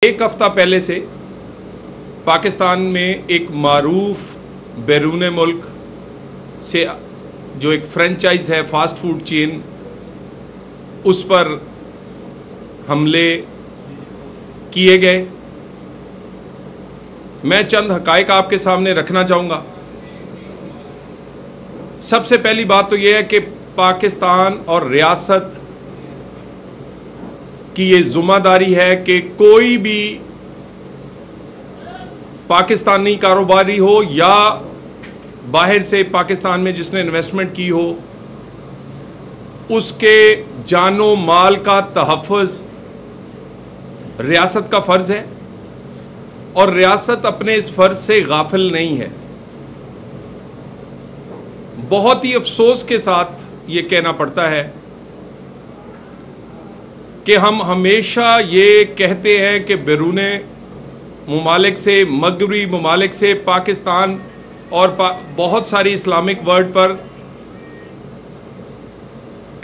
एक हफ्ता पहले से पाकिस्तान में एक मारूफ बैरून मुल्क से जो एक फ्रेंचाइज है फास्ट फूड चेन, उस पर हमले किए गए। मैं चंद हकायक आपके सामने रखना चाहूँगा। सबसे पहली बात तो यह है कि पाकिस्तान और रियासत कि ये जिम्मेदारी है कि कोई भी पाकिस्तानी कारोबारी हो या बाहर से पाकिस्तान में जिसने इन्वेस्टमेंट की हो, उसके जानो माल का तहफ़्फ़ुज़ रियासत का फ़र्ज़ है और रियासत अपने इस फ़र्ज़ से गाफिल नहीं है। बहुत ही अफसोस के साथ ये कहना पड़ता है कि हम हमेशा ये कहते हैं कि बैरून मुमालिक से, मगरबी मुमालिक से पाकिस्तान और बहुत सारी इस्लामिक वर्ल्ड पर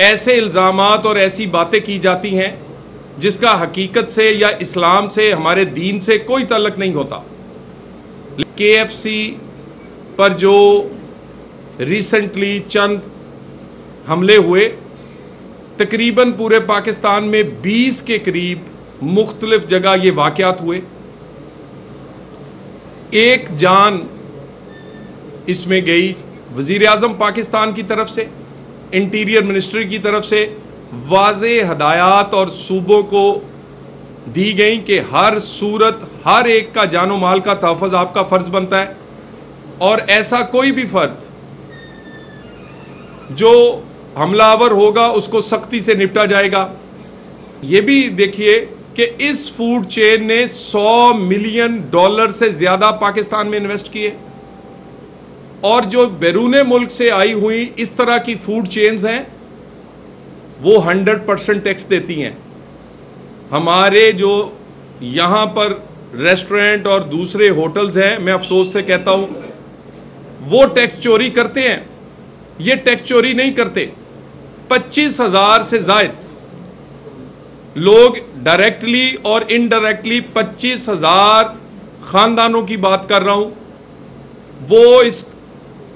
ऐसे इल्ज़ामात और ऐसी बातें की जाती हैं जिसका हकीकत से या इस्लाम से, हमारे दीन से कोई ताल्लुक़ नहीं होता। KFC पर जो रिसेंटली चंद हमले हुए, तकरीबन पूरे पाकिस्तान में 20 के करीब मुख्तलिफ जगह ये वाक़यात हुए। एक जान इसमें गई वज़ीर आज़म पाकिस्तान की तरफ से, इंटीरियर मिनिस्ट्री की तरफ से वाज़े हदायत और सूबों को दी गई कि हर सूरत हर एक का जानो माल का तहफ़्फ़ुज़ आपका फ़र्ज़ बनता है और ऐसा कोई भी फ़र्द जो हमलावर होगा उसको सख्ती से निपटा जाएगा। ये भी देखिए कि इस फूड चेन ने $100 मिलियन से ज़्यादा पाकिस्तान में इन्वेस्ट किए और जो बैरून मुल्क से आई हुई इस तरह की फूड चेन्स हैं वो 100% टैक्स देती हैं। हमारे जो यहाँ पर रेस्टोरेंट और दूसरे होटल्स हैं, मैं अफसोस से कहता हूँ, वो टैक्स चोरी करते हैं। ये टैक्स चोरी नहीं करते। 25,000 से ज़ायद लोग डायरेक्टली और इनडायरेक्टली 25,000 ख़ानदानों की बात कर रहा हूँ, वो इस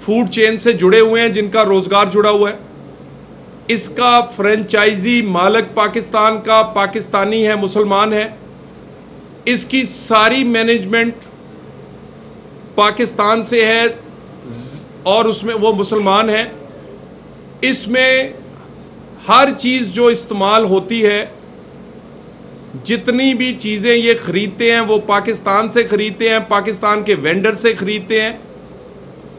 फूड चेन से जुड़े हुए हैं, जिनका रोज़गार जुड़ा हुआ है। इसका फ्रेंचाइजी मालिक पाकिस्तान का पाकिस्तानी है, मुसलमान है। इसकी सारी मैनेजमेंट पाकिस्तान से है और उसमें वो मुसलमान है। इसमें हर चीज़ जो इस्तेमाल होती है, जितनी भी चीज़ें ये ख़रीदते हैं वो पाकिस्तान से ख़रीदते हैं, पाकिस्तान के वेंडर से ख़रीदते हैं,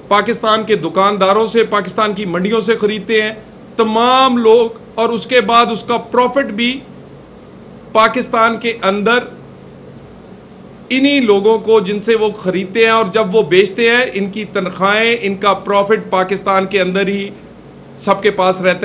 पाकिस्तान के दुकानदारों से, पाकिस्तान की मंडियों से ख़रीदते हैं तमाम लोग। और उसके बाद उसका प्रॉफिट भी पाकिस्तान के अंदर इन्हीं लोगों को जिनसे वो ख़रीदते हैं, और जब वो बेचते हैं इनकी तनख्वाहें, इनका प्रॉफिट पाकिस्तान के अंदर ही सबके पास रहता है।